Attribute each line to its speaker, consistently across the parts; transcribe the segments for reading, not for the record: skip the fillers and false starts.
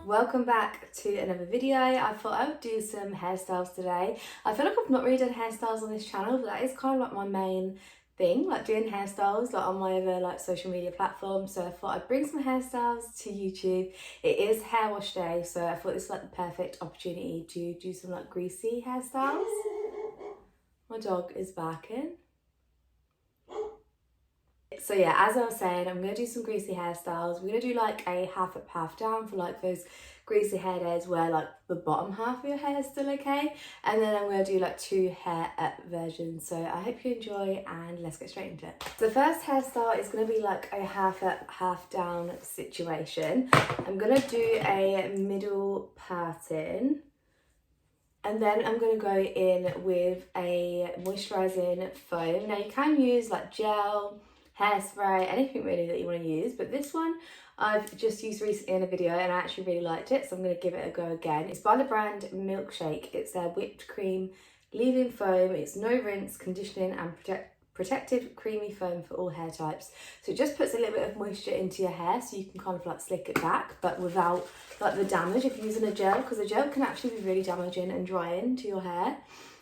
Speaker 1: welcome back to another video. I thought I would do some hairstyles today. I feel like I've not really done hairstyles on this channel, but that is kind of like my main thing, like doing hairstyles like on my other like social media platforms. So I thought I'd bring some hairstyles to YouTube. It is hair wash day, so I thought this was like the perfect opportunity to do some like greasy hairstyles. My dog is barking. So yeah, as I was saying, I'm going to do some greasy hairstyles. We're going to do like a half up, half down for like those greasy hair days where like the bottom half of your hair is still okay. And then I'm going to do like two hair up versions. So I hope you enjoy and let's get straight into it. The first hairstyle is going to be like a half up, half down situation. I'm going to do a middle parting. And then I'm going to go in with a moisturising foam. Now you can use like gel, hairspray, anything really that you want to use, but this one I've just used recently in a video and I actually really liked it, so I'm going to give it a go again. It's by the brand Milkshake. It's their whipped cream leave-in foam. It's no rinse, conditioning and protective creamy foam for all hair types. So it just puts a little bit of moisture into your hair so you can kind of like slick it back, but without like the damage of using a gel, because a gel can actually be really damaging and drying to your hair.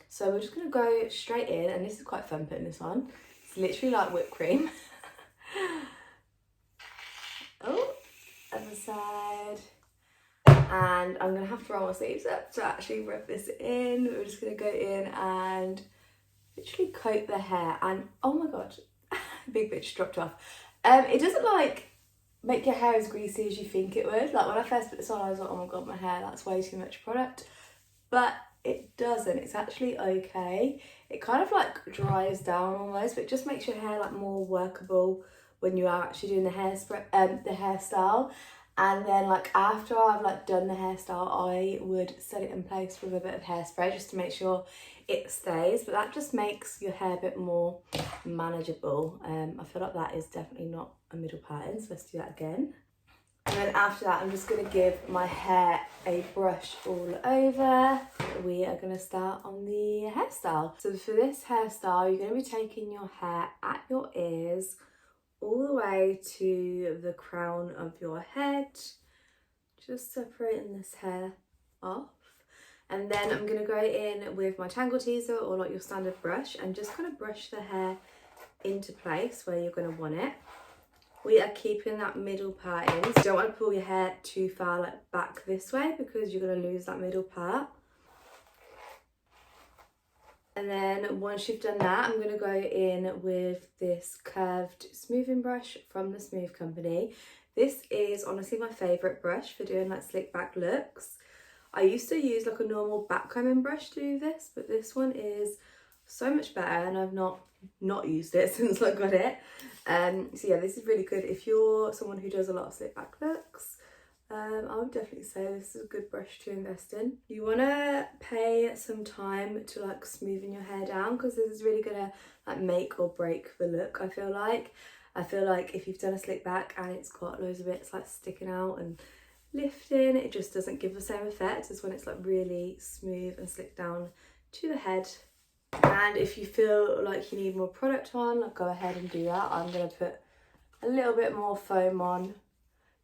Speaker 1: So we're just going to go straight in, and this is quite fun putting this on. It's literally like whipped cream. Oh, other side. And I'm gonna have to roll my sleeves up to actually rub this in. We're just gonna go in and literally coat the hair. And oh my god, big bitch dropped off. It doesn't like make your hair as greasy as you think it would. Like when I first put this on, I was like, oh my god, my hair, that's way too much product. But it doesn't. It's actually okay. It kind of like dries down almost, but it just makes your hair like more workable when you are actually doing the hairstyle. And then like after I've like done the hairstyle, I would set it in place with a bit of hairspray just to make sure it stays, but that just makes your hair a bit more manageable. I feel like that is definitely not a middle pattern, so let's do that again. And then after that, I'm just going to give my hair a brush all over. We are going to start on the hairstyle. So for this hairstyle, you're going to be taking your hair at your ears all the way to the crown of your head, just separating this hair off. And then I'm going to go in with my tangle teaser or like your standard brush and just kind of brush the hair into place where you're going to want it. We are keeping that middle part in. So you don't want to pull your hair too far like back this way because you're going to lose that middle part. And then once you've done that, I'm going to go in with this curved smoothing brush from the Smooth Company. This is honestly my favourite brush for doing like slick back looks. I used to use like a normal backcombing brush to do this, but this one is so much better and I've not used it since I got it. So yeah, this is really good if you're someone who does a lot of slick back looks. I would definitely say this is a good brush to invest in. You want to pay some time to like smoothing your hair down because this is really gonna like make or break the look. I feel like if you've done a slick back and it's got loads of bits like sticking out and lifting, it just doesn't give the same effect as when it's like really smooth and slicked down to the head. And if you feel like you need more product on, like, go ahead and do that. I'm gonna put a little bit more foam on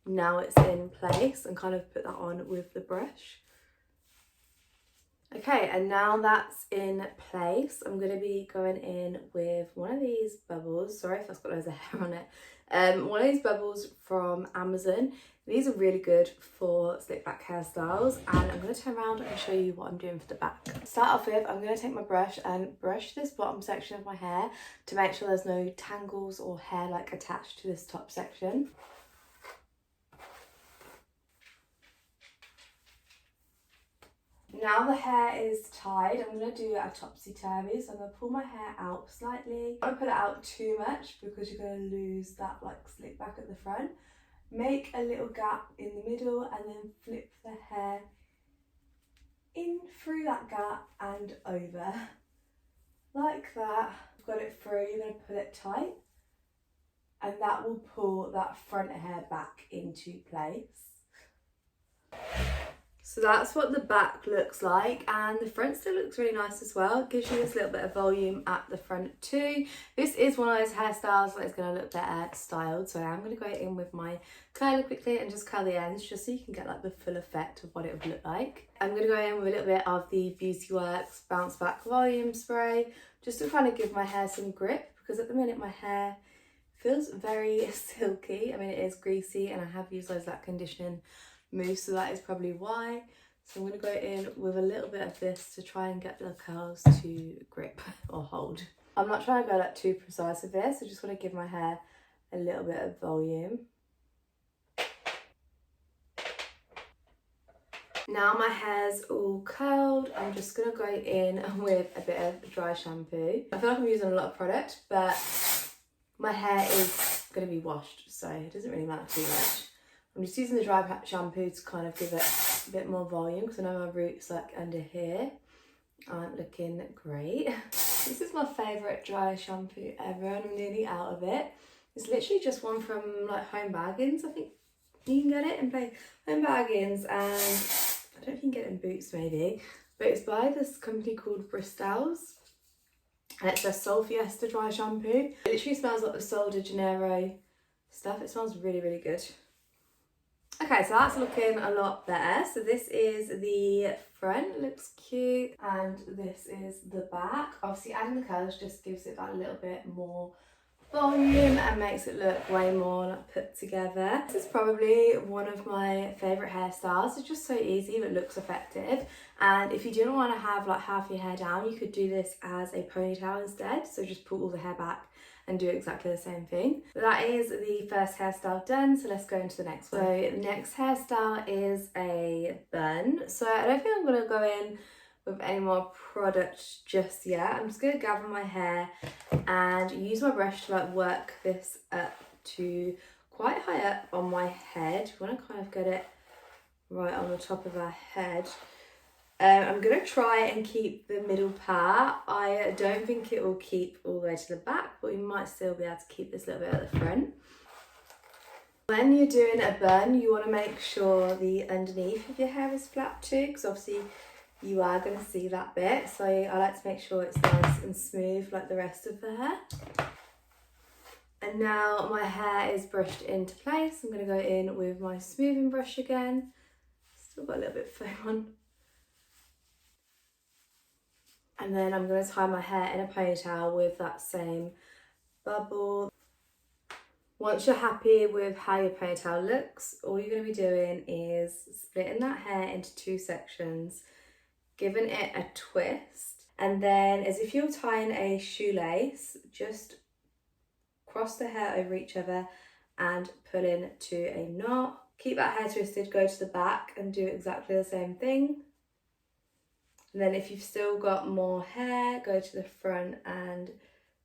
Speaker 1: now it's in place and kind of put that on with the brush. Okay, and now that's in place, I'm going to be going in with one of these bubbles. Sorry if that's got loads of hair on it. One of these bubbles from Amazon. These are really good for slick back hairstyles, and I'm going to turn around and show you what I'm doing for the back. To start off with, I'm going to take my brush and brush this bottom section of my hair to make sure there's no tangles or hair like attached to this top section. Now the hair is tied, I'm going to do a topsy-turvy, so I'm going to pull my hair out slightly. I don't put it out too much because you're going to lose that like slick back at the front. Make a little gap in the middle and then flip the hair in through that gap and over. Like that. You've got it through, you're going to pull it tight and that will pull that front hair back into place. So that's what the back looks like, and the front still looks really nice as well. It gives you this little bit of volume at the front too. This is one of those hairstyles that is going to look better styled, so I'm going to go in with my curler quickly and just curl the ends just so you can get like the full effect of what it would look like. I'm going to go in with a little bit of the Beauty Works Bounce Back Volume Spray just to kind of give my hair some grip, because at the minute my hair feels very silky. I mean, it is greasy and I have used loads of that conditioning mousse, so that is probably why. So I'm going to go in with a little bit of this to try and get the curls to grip or hold. I'm not trying to go like too precise with this, I just want to give my hair a little bit of volume. Now my hair's all curled, I'm just going to go in with a bit of dry shampoo. I feel like I'm using a lot of product, but my hair is going to be washed, so it doesn't really matter too much. I'm just using the dry shampoo to kind of give it a bit more volume, because I know my roots like under here aren't looking great. This is my favourite dry shampoo ever and I'm nearly out of it. It's literally just one from like Home Bargains. I think you can get it in Home Bargains, and I don't know if you can get it in Boots maybe, but it's by this company called Hairstyles. And it's their Sol Fiesta dry shampoo. It literally smells like the Sol de Janeiro stuff. It smells really, really good. Okay, so that's looking a lot better. So this is the front, it looks cute, and this is the back. Obviously adding the colours just gives it that little bit more volume and makes it look way more like put together. This is probably one of my favourite hairstyles. It's just so easy but looks effective. And if you didn't want to have like half your hair down, you could do this as a ponytail instead. So just pull all the hair back and do exactly the same thing. That is the first hairstyle done, so let's go into the next one. So the next hairstyle is a bun. So I don't think I'm going to go in with any more product just yet. I'm just going to gather my hair and use my brush to like work this up to quite high up on my head. You want to kind of get it right on the top of our head. I'm going to try and keep the middle part. I don't think it will keep all the way to the back, but we might still be able to keep this little bit at the front. When you're doing a bun, you want to make sure the underneath of your hair is flat too, because obviously you are going to see that bit. So I like to make sure it's nice and smooth like the rest of the hair. And now my hair is brushed into place. I'm going to go in with my smoothing brush again. Still got a little bit of foam on. And then I'm going to tie my hair in a ponytail with that same bubble. Once you're happy with how your ponytail looks, all you're going to be doing is splitting that hair into two sections, giving it a twist, and then as if you're tying a shoelace, just cross the hair over each other and pull in to a knot. Keep that hair twisted, go to the back and do exactly the same thing. And then if you've still got more hair, go to the front and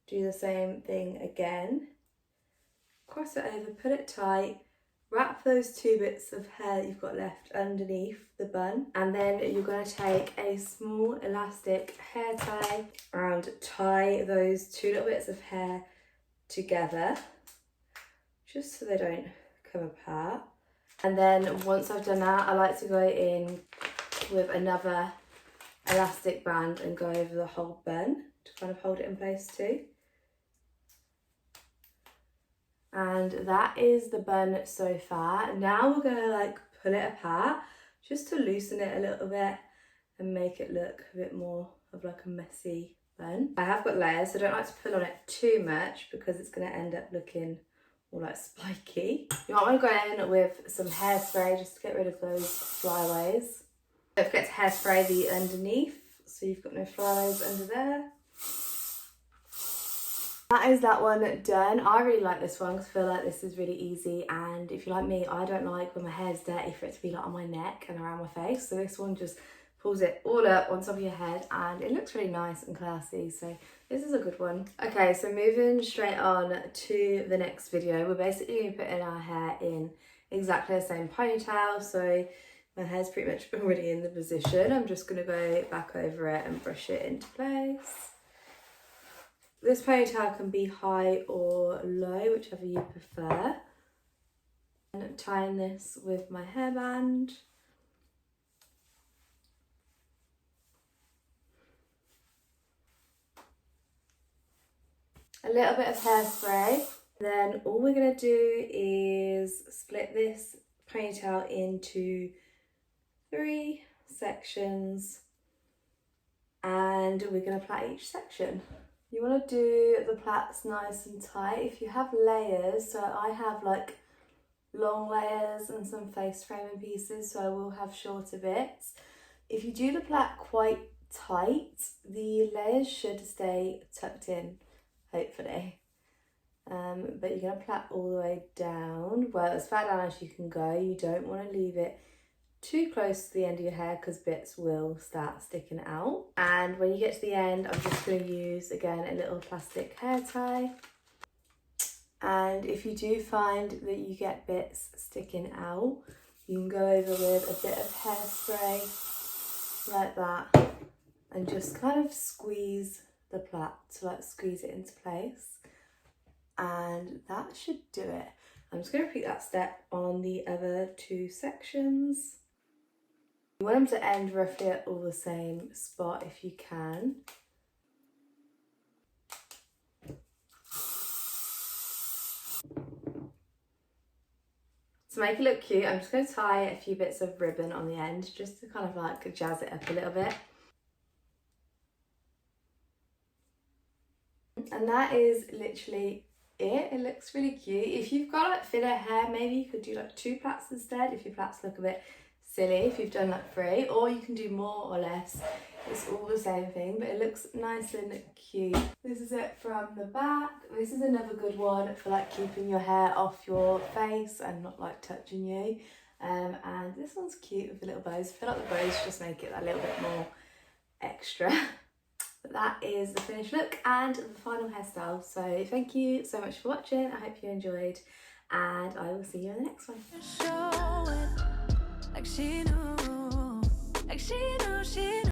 Speaker 1: do the same thing again. Cross it over, put it tight, wrap those two bits of hair that you've got left underneath the bun, and then you're going to take a small elastic hair tie and tie those two little bits of hair together, just so they don't come apart. And then once I've done that, I like to go in with another elastic band and go over the whole bun to kind of hold it in place too. And that is the bun so far. Now we're gonna like pull it apart just to loosen it a little bit and make it look a bit more of like a messy bun. I have got layers, so I don't like to pull on it too much because it's gonna end up looking all like spiky. You might want to go in with some hairspray just to get rid of those flyaways. Don't forget to hairspray the underneath so you've got no flyaways under there. That is that one done. I really like this one because I feel like this is really easy, and if you're like me, I don't like when my hair's dirty for it to be like on my neck and around my face, so this one just pulls it all up on top of your head and it looks really nice and classy, so this is a good one. Okay, so moving straight on to the next video, we're basically putting our hair in exactly the same ponytail, so my hair's pretty much already in the position. I'm just going to go back over it and brush it into place. This ponytail can be high or low, whichever you prefer. And I'm tying this with my hairband. a little bit of hairspray. Then all we're going to do is split this ponytail into 3 sections, and we're going to plait each section. You want to do the plaits nice and tight. If you have layers, so I have like long layers and some face framing pieces, so I will have shorter bits. If you do the plait quite tight, the layers should stay tucked in, hopefully. But you're going to plait all the way down, well, as far down as you can go. You don't want to leave it too close to the end of your hair because bits will start sticking out. And when you get to the end, I'm just going to use, again, a little plastic hair tie. And if you do find that you get bits sticking out, you can go over with a bit of hairspray like that and just kind of squeeze the plait to like squeeze it into place. And that should do it. I'm just going to repeat that step on the other 2 sections. You want them to end roughly at all the same spot if you can. To make it look cute, I'm just going to tie a few bits of ribbon on the end just to kind of like jazz it up a little bit. And that is literally it. It looks really cute. If you've got like thinner hair, maybe you could do like 2 plaits instead if your plaits look a bit silly, if you've done like 3, or you can do more or less. It's all the same thing, but it looks nice and cute. This is it from the back. This is another good one for like keeping your hair off your face and not like touching you. And this one's cute with the little bows. I feel like the bows just make it a little bit more extra. But that is the finished look and the final hairstyle. So thank you so much for watching. I hope you enjoyed, and I will see you in the next one.